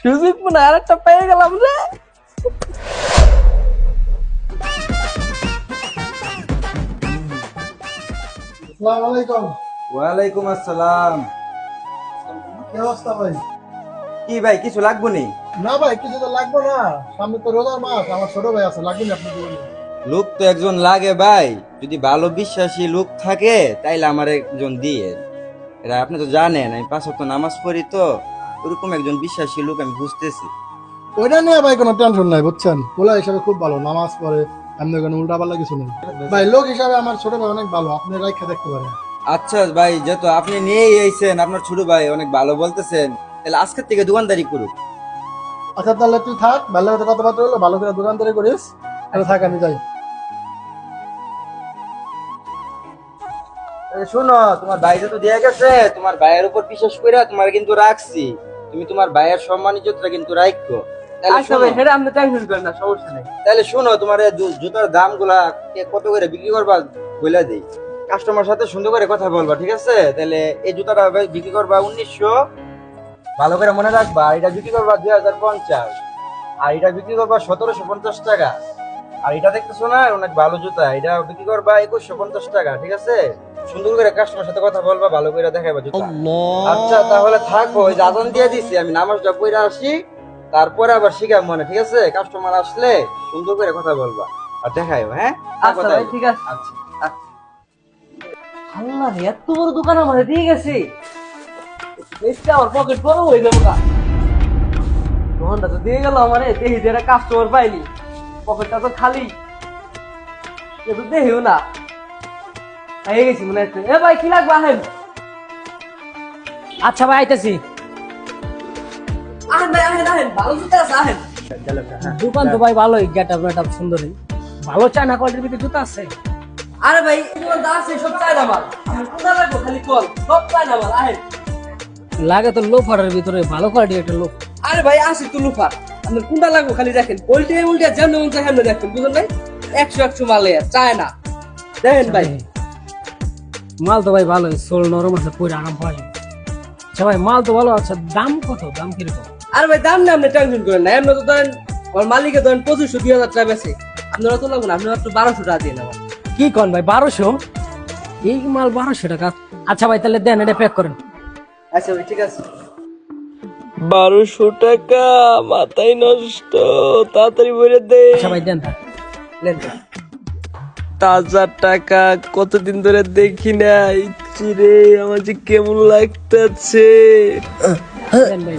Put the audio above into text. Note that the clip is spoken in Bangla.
সুযোগ মনে হয় আরেকটা পেয়ে গেলাম রে। আসসালামু আলাইকুম। ওয়ালাইকুম আসসালাম। কি অবস্থা ভাই? কি ভাই কিছু লাগবো নি? না ভাই, কিছু তো লাগবে না, সামনে তো রোজার মাস, আমার ছোট ভাই আছে, লাগবে না আপনি বলুন। লোক তো একজন লাগে ভাই, যদি ভালো বিশ্বাসী লোক থাকে তাইলে আমার একজন দিয়ে। এরা আপনি তো জানেন আমি 5 ওয়াক্ত নামাজ পড়ি, তো ওরকম একজন বিশ্বাসী লোক আমি বুঝতেছি। ওইটা নিয়ে ভাই কোনো টেনশন নাই, বুঝছেন, পোলা হিসাবে খুব ভালো, নামাজ পড়ে, এমনি কোনো উল্টা পাল্লা কিছু নেই ভাই। লোক হিসাবে আমার ছোট ভাই অনেক ভালো, আপনি রাইখা দেখতে পারেন। আচ্ছা ভাই, যেহেতু আপনি নিয়েই আইছেন, আপনার ছোট ভাই অনেক ভালো বলতেছেন, তাহলে আজকের থেকে দোকানদারি করুক। আচ্ছা তাহলে তুই থাক, ভালো কথা কথাবার্তা হলো, ভালো করে দোকানদারি করিস, তাহলে থাক, আমি যাই। শোনো, তোমার ভাই তো দিয়ে গেছে, তোমার ভাইয়ের উপর বিশ্বাস করে তোমার কিন্তু রাখছি, তুমি তোমার ভাইয়ের সম্মান ইজ্জতটা কিন্তু রাখো। আচ্ছা ভাই, সেটা আপনি টেনশন করেন না, সমস্যা নেই। তাহলে শোনো, তোমার এই জুতার দাম গুলা কত করে বিক্রি করবা বলে দিই, কাস্টমার সাথে সুন্দর করে কথা বলবা, ঠিক আছে? তাহলে এই জুতাটা বিক্রি করবা 1900, ভালো করে মনে রাখবা। আর এটা বিক্রি করবা 2050, আর এটা বিক্রি করবা 1750 টাকা। আর এটা দেখতেছো না, অনেক ভালো জুতা, এটা বিক্রি করবা 2150 টাকা, ঠিক আছে? সুন্দর করে কাস্টমার সাথে কথা বলবা, ভালো করে দেখাইবা জুতা। আচ্ছা তাহলে থাকো, ওই যে আজান দিয়ে দিছি, আমি নামাজটা পড়ে আসি, তারপরে আবার শিখাম মনে, ঠিক আছে? কাস্টমার আসলে সুন্দর করে কথা বলবা আর দেখাইও, হ্যাঁ? আচ্ছা ভাই, ঠিক আছে। আচ্ছা। আল্লাহ, এত বড় দোকান আমাদের দিয়ে গেছে, বেশটা আমার পকেট বড় হয়ে যাবো গা। দোকানটা তো দিয়ে গেল আমারে, দেখি যে একটা কাস্টমার পাইনি, পকেটটা তো খালি, এ তো দেখিও না। হয়ে গেছি মনে হচ্ছে। এ ভাই, কি লাগবে আহেন? আচ্ছা ভাই, আইতেছি। আহেন ভাই, আহেন আহেন, ভালো জুতা আছে, আহেন। দোকান তো ভাই ভালোই, গেট আপ সুন্দরই, ভালো চায়না কোয়ালিটির ভিতরে জুতা আছে। আরে ভাই, এগুলো যা আছে সব চায়না মাল, আমি কোথা লাগবো খালি কল, সব চায়না মাল, আহেন। লাগে তো লোফারের ভিতরে ভালো কোয়ালিটির একটা লোক। আরে ভাই, আসি তো লুফার, আপনার কোনটা লাগবো খালি দেখেন, উল্টে উল্টে যেমন মন চায় সেমন দেখেন, বুঝলেন ভাই? 100 মালে চায়না দেখেন ভাই। মাল তো ভাই ভালোই, সোল নরম আছে, পরে আরাম পাওয়া যাবে। আচ্ছা ভাই, মাল তো ভালো। আচ্ছা দাম কত, দাম কিরকম? আরে ভাই, দাম না আপনি টেনশন করেন না, এমনি তো ধরেন ওর মালিকে ধরেন 2500-2000 টাকা বেছে, আপনারা তো লাগবে না, আপনি মাত্র 1200 টাকা দিয়ে নেবেন। কি কন ভাই, 1200? এই মাল 1200 টাকা? আচ্ছা ভাই, তাহলে দেন, এটা প্যাক করেন। আচ্ছা ভাই, ঠিক আছে। 1200 টাকা? মাথায় নষ্ট, তাড়াতাড়ি ভরে দে। আচ্ছা ভাই, দেন। নেন ভাই। তাজা টাকা, কতদিন ধরে দেখি নাই। চিরে আমার যে কেমন লাগতেছে। দেন ভাই।